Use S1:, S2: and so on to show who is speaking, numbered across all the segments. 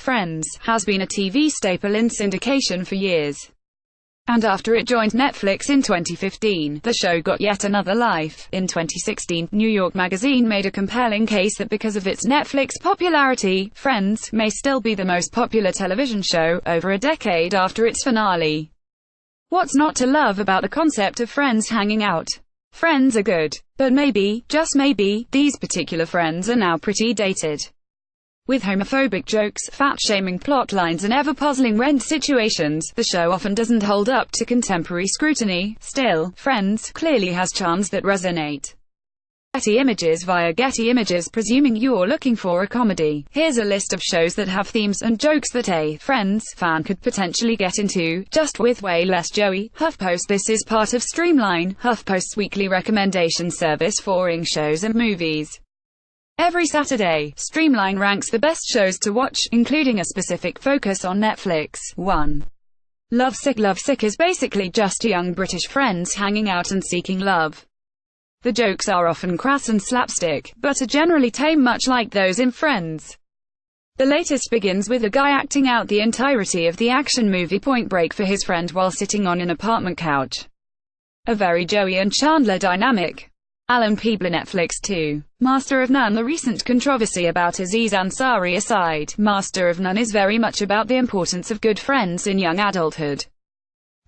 S1: Friends has been a TV staple in syndication for years. And after it joined Netflix in 2015, the show got yet another life. In 2016, New York Magazine made a compelling case that because of its Netflix popularity, Friends may still be the most popular television show, over a decade after its finale. What's not to love about the concept of friends hanging out? Friends are good. But maybe, just maybe, these particular friends are now pretty dated. With homophobic jokes, fat-shaming plot lines and ever-puzzling rent situations, the show often doesn't hold up to contemporary scrutiny. Still, Friends clearly has charms that resonate. Getty Images. Via Getty Images. Presuming you're looking for a comedy, here's a list of shows that have themes and jokes that a Friends fan could potentially get into, just with way less Joey. HuffPost. This is part of Streamline, HuffPost's weekly recommendation service for shows and movies. Every Saturday, Streamline ranks the best shows to watch, including a specific focus on Netflix. 1. Lovesick. Lovesick is basically just young British friends hanging out and seeking love. The jokes are often crass and slapstick, but are generally tame, much like those in Friends. The latest begins with a guy acting out the entirety of the action movie Point Break for his friend while sitting on an apartment couch. A very Joey and Chandler dynamic. Alan Peebler. Netflix. 2. Master of None. The recent controversy about Aziz Ansari aside, Master of None is very much about the importance of good friends in young adulthood.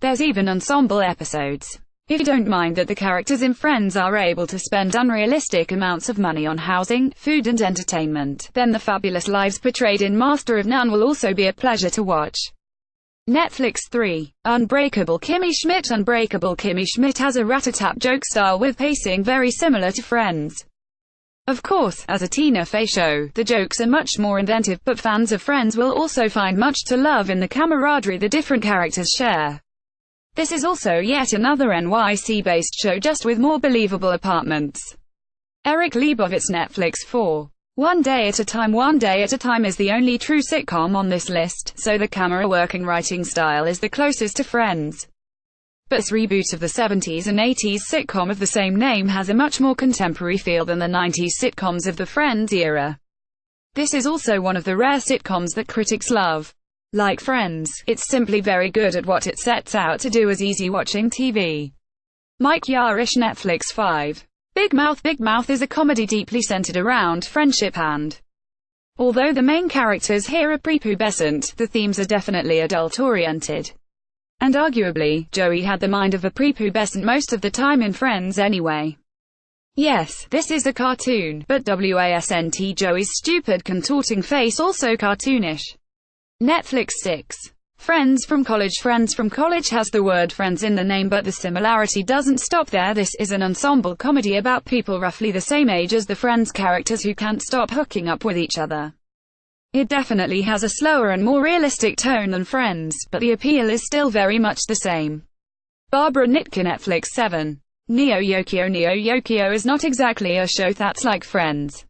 S1: There's even ensemble episodes. If you don't mind that the characters in Friends are able to spend unrealistic amounts of money on housing, food and entertainment, then the fabulous lives portrayed in Master of None will also be a pleasure to watch. Netflix. 3. Unbreakable Kimmy Schmidt. Unbreakable Kimmy Schmidt has a rat-a-tat joke style with pacing very similar to Friends. Of course, as a Tina Fey show, the jokes are much more inventive, but fans of Friends will also find much to love in the camaraderie the different characters share. This is also yet another NYC-based show, just with more believable apartments. Eric Leibovitz. Netflix. 4. One Day at a Time. One Day at a Time is the only true sitcom on this list, so the camera-working writing style is the closest to Friends. But this reboot of the 70s and 80s sitcom of the same name has a much more contemporary feel than the 90s sitcoms of the Friends era. This is also one of the rare sitcoms that critics love. Like Friends, it's simply very good at what it sets out to do as easy-watching TV. Mike Yarish. Netflix. 5. Big Mouth. Big Mouth is a comedy deeply centered around friendship and, although the main characters here are prepubescent, the themes are definitely adult-oriented. And arguably, Joey had the mind of a prepubescent most of the time in Friends anyway. Yes, this is a cartoon, but wasn't Joey's stupid contorting face also cartoonish? Netflix. 6. Friends from College. Friends from College has the word friends in the name, but the similarity doesn't stop there. This is an ensemble comedy about people roughly the same age as the Friends characters who can't stop hooking up with each other. It definitely has a slower and more realistic tone than Friends, but the appeal is still very much the same. Barbara Nitka. Netflix. 7. Neo Yokio. Neo Yokio is not exactly a show that's like Friends.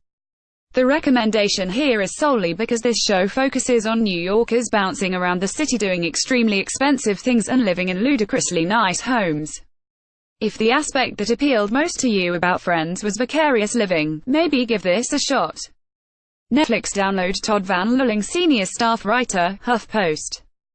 S1: The recommendation here is solely because this show focuses on New Yorkers bouncing around the city doing extremely expensive things and living in ludicrously nice homes. If the aspect that appealed most to you about Friends was vicarious living, maybe give this a shot. Netflix. Download. Todd Van Lulling. Senior staff writer, HuffPost.